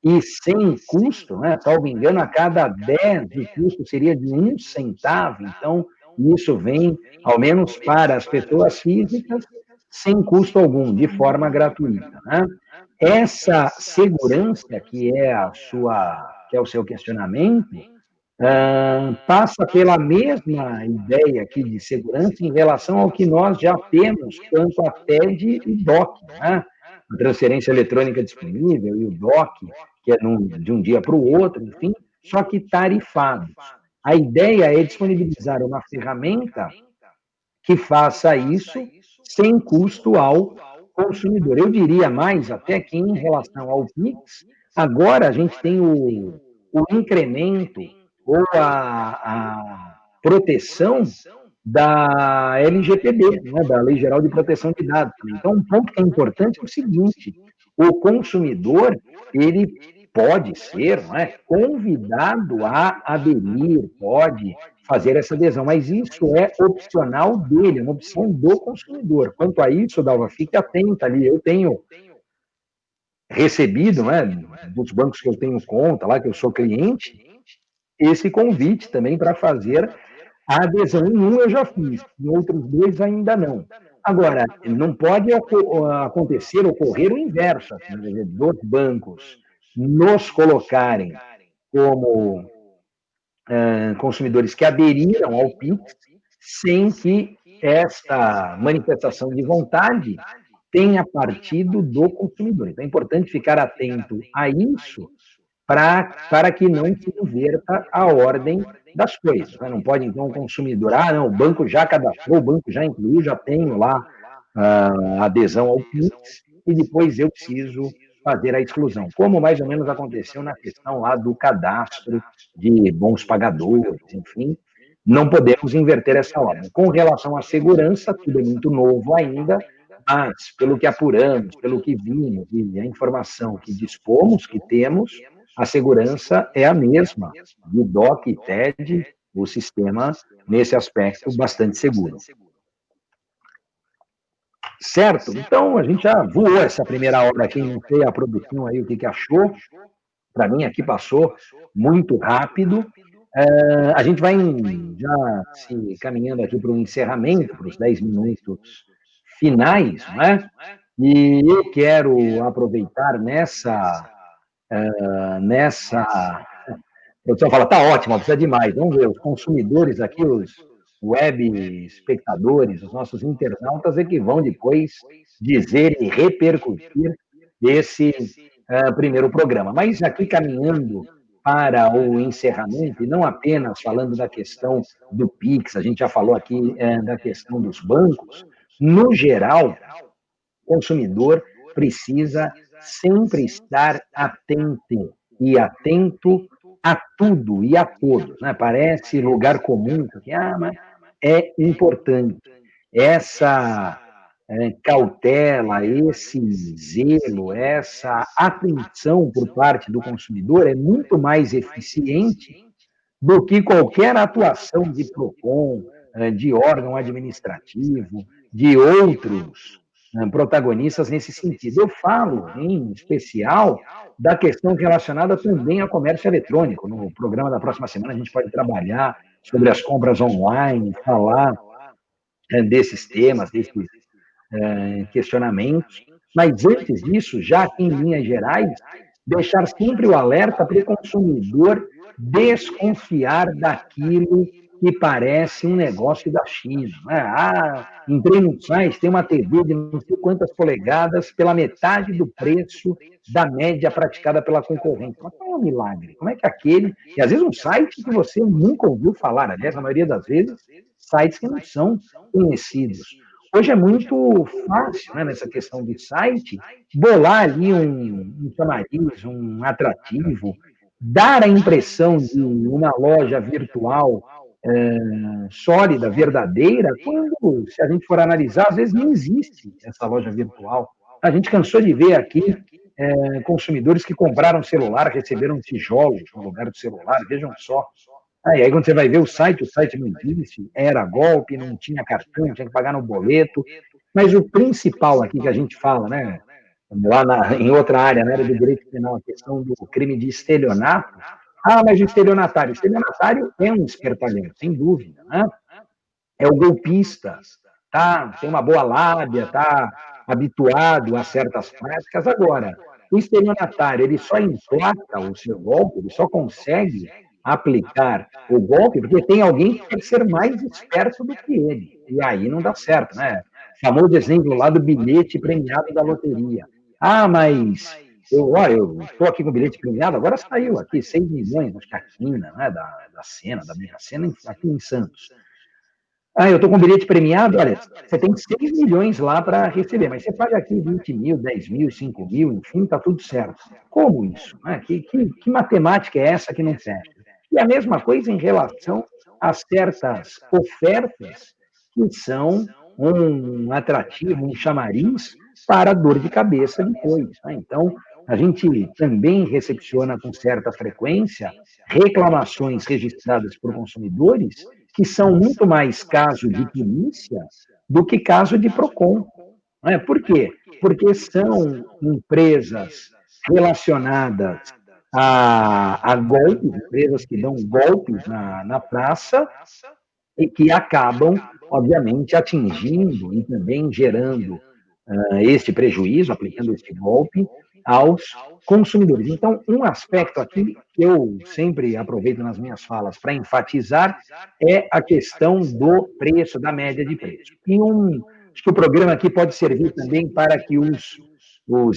e sem custo, né? Salvo engano, a cada 10 o custo seria de 1 centavo, então isso vem, ao menos para as pessoas físicas, sem custo algum, de forma gratuita, né? Essa segurança que é o seu questionamento, passa pela mesma ideia aqui de segurança em relação ao que nós já temos quanto a TED e DOC, né? A transferência eletrônica disponível e o DOC, que é de um dia para o outro, enfim, só que tarifados. A ideia é disponibilizar uma ferramenta que faça isso sem custo ao consumidor. Eu diria mais até que em relação ao Pix, agora a gente tem o incremento ou a proteção da LGPD, né, da Lei Geral de Proteção de Dados. Então, um ponto que é importante é o seguinte: o consumidor, ele pode ser, não é, convidado a aderir, pode fazer essa adesão, mas isso é opcional dele, é uma opção do consumidor. Quanto a isso, Dalva, fique atenta ali. Eu tenho recebido, né, dos bancos que eu tenho conta lá, que eu sou cliente, esse convite também para fazer a adesão. Em um eu já fiz, em outros dois ainda não. Agora, não pode acontecer, ocorrer o inverso, assim, dos bancos nos colocarem como consumidores que aderiram ao PIX, sem que esta manifestação de vontade tenha partido do consumidor. Então, é importante ficar atento a isso para que não se inverta a ordem das coisas. Né? Não pode, então, o consumidor, não, o banco já cadastrou, o banco já incluiu, já tenho lá a adesão ao PIX, e depois eu preciso fazer a exclusão, como mais ou menos aconteceu na questão lá do cadastro de bons pagadores, enfim, não podemos inverter essa ordem. Com relação à segurança, tudo é muito novo ainda, mas pelo que apuramos, pelo que vimos e a informação que dispomos, que temos, a segurança é a mesma, de DOC e TED, o sistema, nesse aspecto, bastante seguro. Certo? Então, a gente já voou essa primeira hora aqui, não sei a produção aí, o que achou. Para mim, aqui passou muito rápido. A gente vai já se caminhando aqui para o encerramento, para os 10 minutos finais, não é? E eu quero aproveitar nessa... O pessoal fala, tá ótimo, precisa de mais. Vamos ver, os consumidores aqui, os web espectadores, os nossos internautas, é que vão depois dizer e repercutir esse primeiro programa. Mas aqui caminhando para o encerramento, e não apenas falando da questão do PIX, a gente já falou aqui da questão dos bancos, no geral, o consumidor precisa sempre estar atento a tudo e a todos. Né? Parece lugar comum, porque mas é importante. Essa cautela, esse zelo, essa atenção por parte do consumidor é muito mais eficiente do que qualquer atuação de PROCON, de órgão administrativo, de outros protagonistas nesse sentido. Eu falo, em especial, da questão relacionada também ao comércio eletrônico. No programa da próxima semana, a gente pode trabalhar sobre as compras online, falar desses temas, desses questionamentos. Mas, antes disso, já aqui em linhas gerais, deixar sempre o alerta para o consumidor desconfiar daquilo que parece um negócio da China. Entrei no site, tem uma TV de não sei quantas polegadas pela metade do preço da média praticada pela concorrente. Mas qual é o milagre? Como é que aquele... E às vezes um site que você nunca ouviu falar, aliás, na maioria das vezes, sites que não são conhecidos. Hoje é muito fácil, né, nessa questão de site, bolar ali um chamariz, um atrativo, dar a impressão de uma loja virtual sólida, verdadeira, quando, se a gente for analisar, às vezes nem existe essa loja virtual. A gente cansou de ver aqui consumidores que compraram celular, receberam tijolos no lugar do celular, vejam só. E aí, quando você vai ver o site não existe, era golpe, não tinha cartão, tinha que pagar no boleto. Mas o principal aqui que a gente fala, né, lá em outra área, na área do direito penal, a questão do crime de estelionato. Mas o estelionatário é um espertalhão, sem dúvida, né? É o golpista, tem uma boa lábia, está habituado a certas práticas. Agora, o estelionatário, ele só emplaca o seu golpe, ele só consegue aplicar o golpe porque tem alguém que quer ser mais esperto do que ele. E aí não dá certo, né? O famoso exemplo lá do bilhete premiado da loteria. Mas eu estou aqui com o bilhete premiado, agora saiu aqui 6 milhões, acho que a quina, né, da Sena, da Mega Sena, aqui em Santos. Eu estou com o bilhete premiado, olha, você tem 6 milhões lá para receber, mas você paga aqui 20 mil, 10 mil, 5 mil, enfim, está tudo certo. Como isso? Né? Que matemática é essa que não fecha? E a mesma coisa em relação a certas ofertas que são um atrativo, um chamariz para dor de cabeça depois. Né? Então, a gente também recepciona com certa frequência reclamações registradas por consumidores que são muito mais caso de polícia do que caso de PROCON. Por quê? Porque são empresas relacionadas a golpes, empresas que dão golpes na praça e que acabam, obviamente, atingindo e também gerando este prejuízo, aplicando este golpe aos consumidores. Então, um aspecto aqui que eu sempre aproveito nas minhas falas para enfatizar é a questão do preço, da média de preço. E acho que o programa aqui pode servir também para que os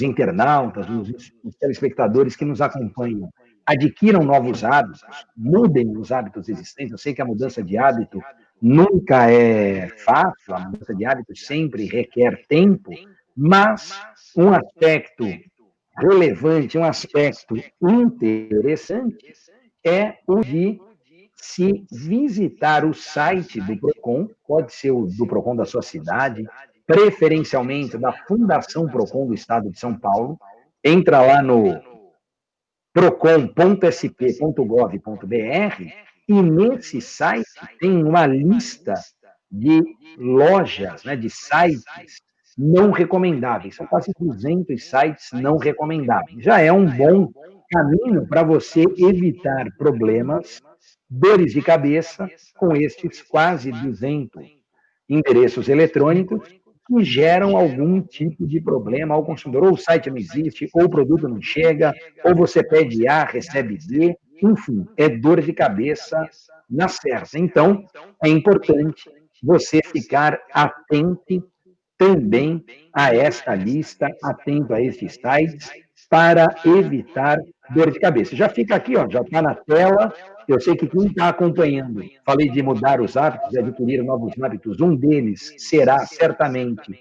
internautas, os telespectadores que nos acompanham, adquiram novos hábitos, mudem os hábitos existentes. Eu sei que a mudança de hábito nunca é fácil, a mudança de hábito sempre requer tempo, mas um aspecto relevante, um aspecto interessante é o de se visitar o site do PROCON, pode ser o do PROCON da sua cidade, preferencialmente da Fundação PROCON do Estado de São Paulo, entra lá no procon.sp.gov.br e nesse site tem uma lista de lojas, né, de sites não recomendáveis. São quase 200 sites não recomendáveis. Já é um bom caminho para você evitar problemas, dores de cabeça com estes quase 200 endereços eletrônicos que geram algum tipo de problema ao consumidor. Ou o site não existe, ou o produto não chega, ou você pede A, recebe B, enfim, é dor de cabeça na certa. Então, é importante você ficar atento também a esta lista, atento a estes sites, para evitar dor de cabeça. Já fica aqui, ó, já está na tela. Eu sei que quem está acompanhando, falei de mudar os hábitos, de adquirir novos hábitos, um deles será certamente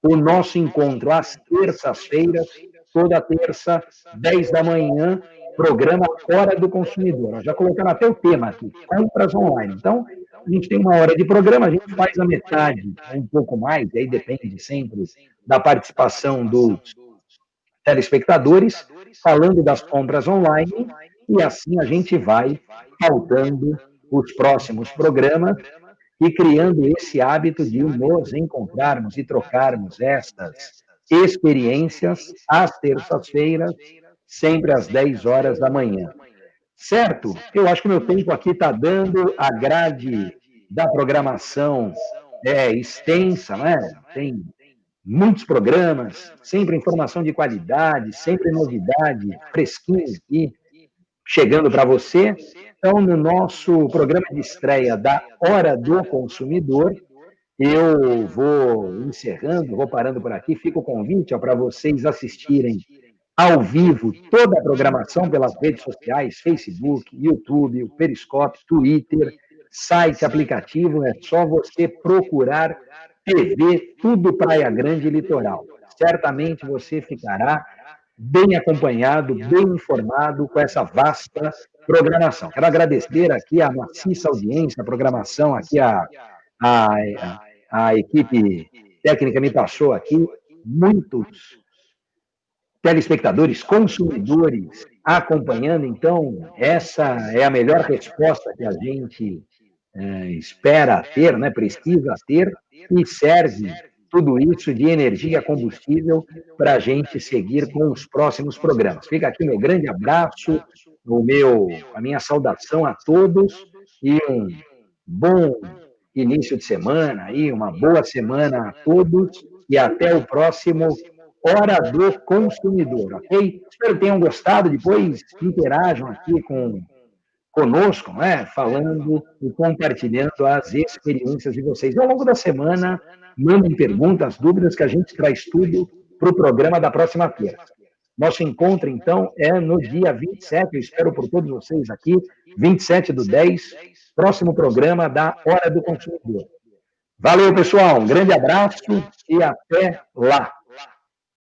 o nosso encontro às terças-feiras, toda terça, 10 da manhã, programa Hora do Consumidor. Já colocando até o tema aqui, compras online. Então, a gente tem uma hora de programa, a gente faz a metade, um pouco mais, e aí depende sempre da participação dos telespectadores, falando das compras online, e assim a gente vai pautando os próximos programas e criando esse hábito de nos encontrarmos e trocarmos estas experiências às terças-feiras, sempre às 10 horas da manhã. Certo? Eu acho que o meu tempo aqui está dando, a grade da programação é extensa, né? Tem muitos programas, sempre informação de qualidade, sempre novidade, fresquinho aqui, chegando para você. Então, no nosso programa de estreia da Hora do Consumidor, eu vou encerrando, vou parando por aqui, fica o convite para vocês assistirem ao vivo toda a programação pelas redes sociais, Facebook, YouTube, o Periscope, Twitter, site, aplicativo, é só você procurar TV, tudo Praia Grande e Litoral. Certamente você ficará bem acompanhado, bem informado com essa vasta programação. Quero agradecer aqui a maciça audiência, a programação, aqui a equipe técnica me passou aqui, muitos telespectadores, consumidores acompanhando, então essa é a melhor resposta que a gente espera ter, né, precisa ter, e serve tudo isso de energia, combustível, para a gente seguir com os próximos programas. Fica aqui meu grande abraço, a minha saudação a todos e um bom início de semana, aí, uma boa semana a todos e até o próximo Hora do Consumidor, ok? Espero que tenham gostado, depois interajam aqui conosco, né? Falando e compartilhando as experiências de vocês. E ao longo da semana, mandem perguntas, dúvidas, que a gente traz tudo para o programa da próxima terça. Nosso encontro, então, é no dia 27, eu espero por todos vocês aqui, 27/10, próximo programa da Hora do Consumidor. Valeu, pessoal, um grande abraço e até lá!